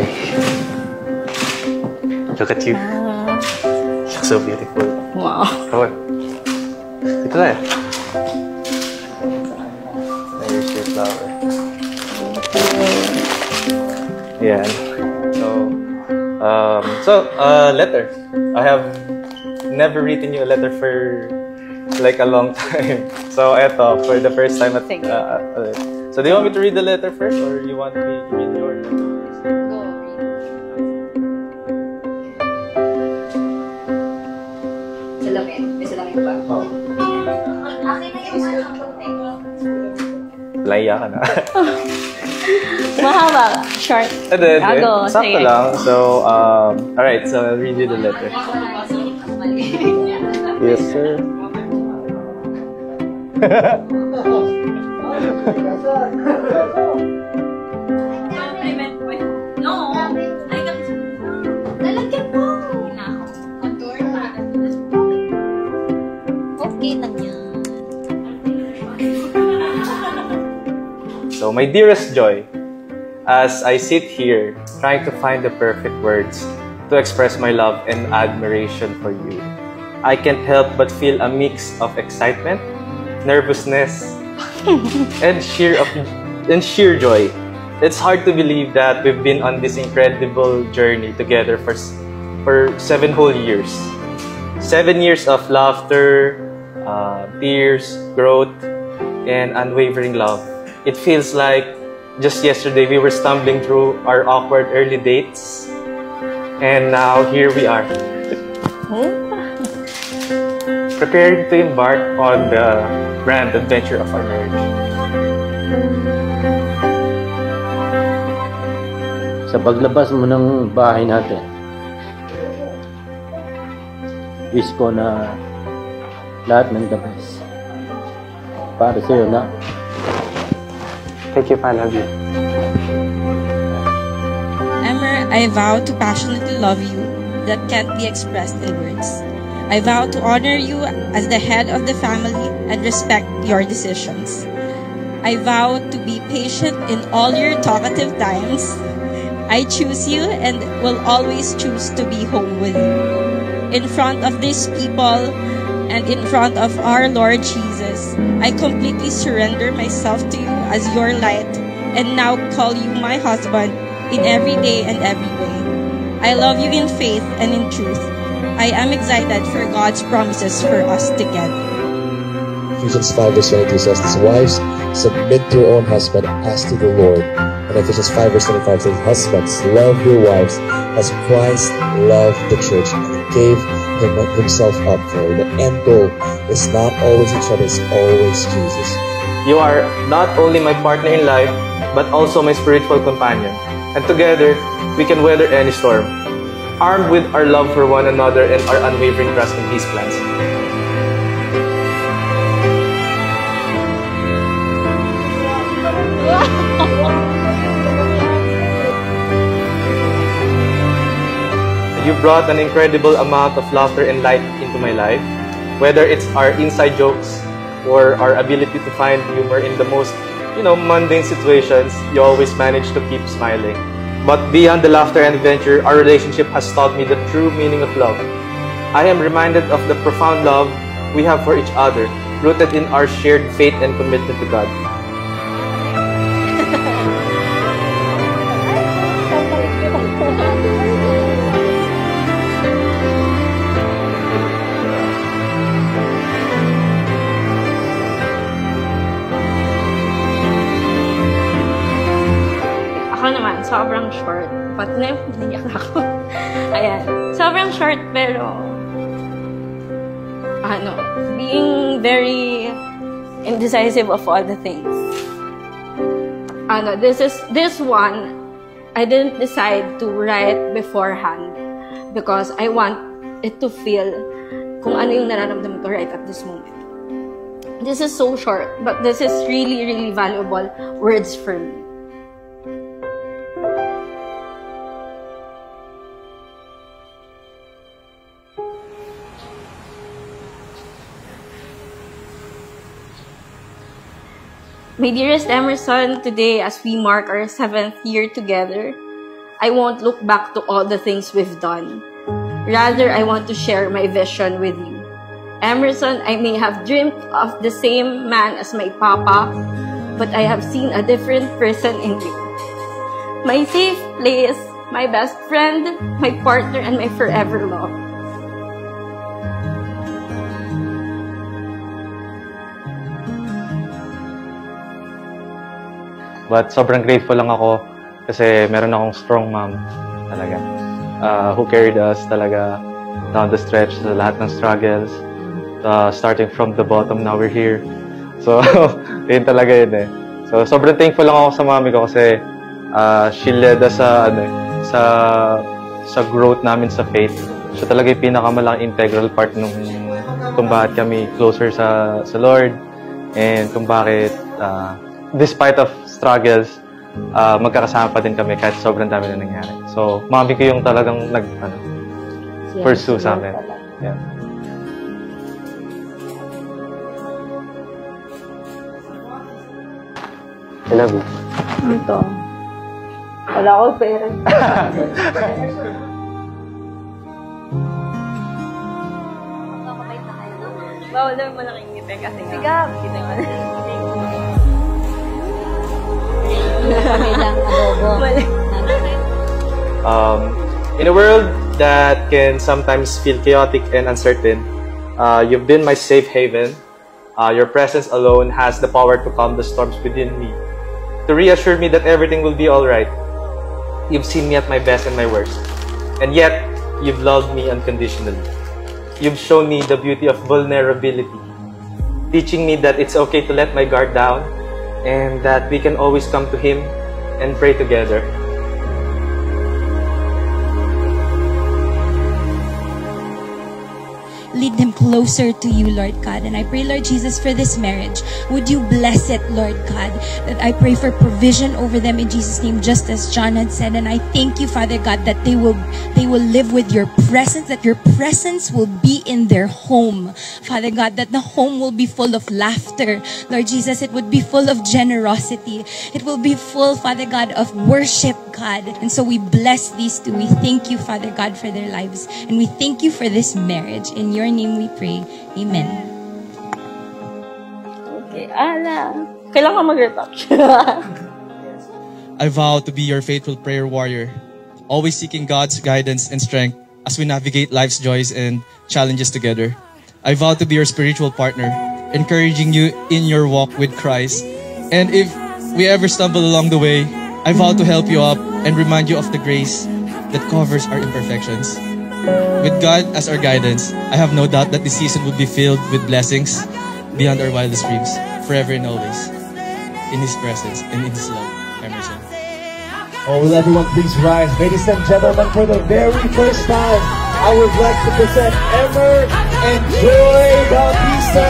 Hi. Look at you. You look so beautiful. Wow. Come on. Ito na. There's your flower. Yeah. Letter. I have never written you a letter for like a long time. So, eto, for the first time at... so, do you want me to read the letter first or you want me to read your letter first? Go read. Salamin? May salamin ba? Oo. Akin na yung Laya ka na. Mahaba. Short. Gago. Sakto lang. So, alright. So, I'll read you the letter. Yes, sir. Lalagyan mo. Okay lang yan. So, my dearest Joy, as I sit here trying to find the perfect words to express my love and admiration for you, I can't help but feel a mix of excitement, nervousness, and sheer joy. It's hard to believe that we've been on this incredible journey together for 7 whole years. 7 years of laughter, tears, growth, and unwavering love. It feels like just yesterday we were stumbling through our awkward early dates, and now here we are. Preparing to embark on the grand adventure of our marriage. Sa paglabas mo ng bahay natin, wish ko na lahat ng the best para sa'yo na. Thank you, I love you. Emmer, I vow to passionately love you that can't be expressed in words. I vow to honor you as the head of the family and respect your decisions. I vow to be patient in all your talkative times. I choose you and will always choose to be home with you. In front of these people and in front of our Lord Jesus, I completely surrender myself to you as your light and now call you my husband in every day and every way. I love you in faith and in truth. I am excited for God's promises for us together. Ephesians 5:22 says, "Wives, submit to your own husband as to the Lord." And Ephesians 5:25 says, "Husbands, love your wives as Christ loved the church and gave himself up for her." The end goal is not always each other, it's always Jesus. You are not only my partner in life, but also my spiritual companion. And together, we can weather any storm, armed with our love for one another and our unwavering trust in His plans. You brought an incredible amount of laughter and light into my life. Whether it's our inside jokes or our ability to find humor in the most, mundane situations, you always manage to keep smiling. But beyond the laughter and adventure, our relationship has taught me the true meaning of love. I am reminded of the profound love we have for each other, rooted in our shared faith and commitment to God. Sobrang short. Ba't na naiyak ako? Ayan. Sobrang short pero being very indecisive of all the things. This one, I didn't decide to write beforehand because I want it to feel kung ano yung nararamdaman ko right at this moment. This is so short, but this is really, really valuable words for me. My dearest Emerson, today as we mark our 7th year together, I won't look back to all the things we've done. Rather, I want to share my vision with you. Emerson, I may have dreamed of the same man as my papa, but I have seen a different person in you. My safe place, my best friend, my partner, and my forever love. But sobrang grateful lang ako kasi meron akong strong mom talaga. Who carried us talaga down the stretch sa lahat ng struggles. Starting from the bottom, now we're here. So, yun talaga yun eh. So, sobrang thankful lang ako sa mami ko kasi she led us sa growth namin sa faith. Siya talaga yung pinakamalaking integral part nung kung bakit kami closer sa Lord and kung bakit despite of struggles, magkakasama pa din kami kahit sobrang dami na nangyari. So, mami ko yung talagang pursue sa amin. Yeah. I love you. Ito. Wala ko pera. Bawal naman malaking ngipin kasi sigap. Kita mo na. In a world that can sometimes feel chaotic and uncertain, you've been my safe haven. Your presence alone has the power to calm the storms within me, to reassure me that everything will be alright. You've seen me at my best and my worst, and yet you've loved me unconditionally. You've shown me the beauty of vulnerability, teaching me that it's okay to let my guard down and that we can always come to Him and pray together. Lead them closer to you, Lord God. And I pray, Lord Jesus, for this marriage. Would you bless it, Lord God? That I pray for provision over them in Jesus' name, just as John had said. And I thank you, Father God, that they will live with your presence, that your presence will be in their home. Father God, that the home will be full of laughter. Lord Jesus, it would be full of generosity. It will be full, Father God, of worship, God. And so we bless these two. We thank you, Father God, for their lives. And we thank you for this marriage. In your name we pray. Amen. Okay, Ala. Kailangan mag-retouch. I vow to be your faithful prayer warrior, always seeking God's guidance and strength as we navigate life's joys and challenges together. I vow to be your spiritual partner, encouraging you in your walk with Christ. And if we ever stumble along the way, I vow to help you up and remind you of the grace that covers our imperfections. With God as our guidance, I have no doubt that this season will be filled with blessings beyond our wildest dreams, forever and always, in His presence and in His love. Emerson. Oh, will everyone please rise? Ladies and gentlemen, for the very first time, I would like to present Emer and Joy Bautista.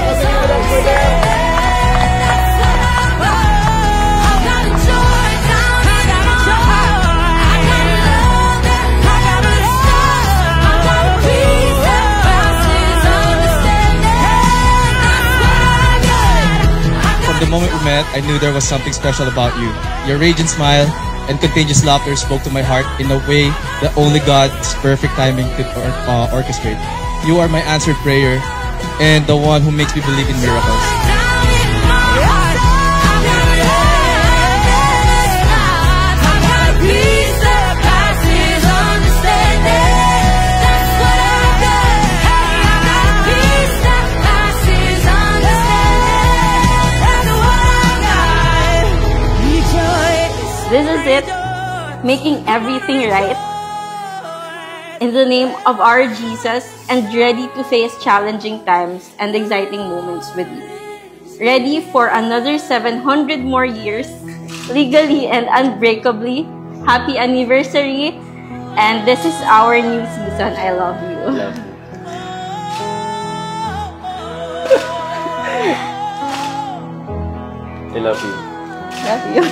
From the moment we met, I knew there was something special about you. Your radiant smile and contagious laughter spoke to my heart in a way that only God's perfect timing could orchestrate. You are my answered prayer and the one who makes me believe in miracles. This is it, making everything right in the name of our Jesus, and ready to face challenging times and exciting moments with you. Ready for another 700 more years, legally and unbreakably. Happy anniversary, and this is our new season. I love you. I love you. Love you.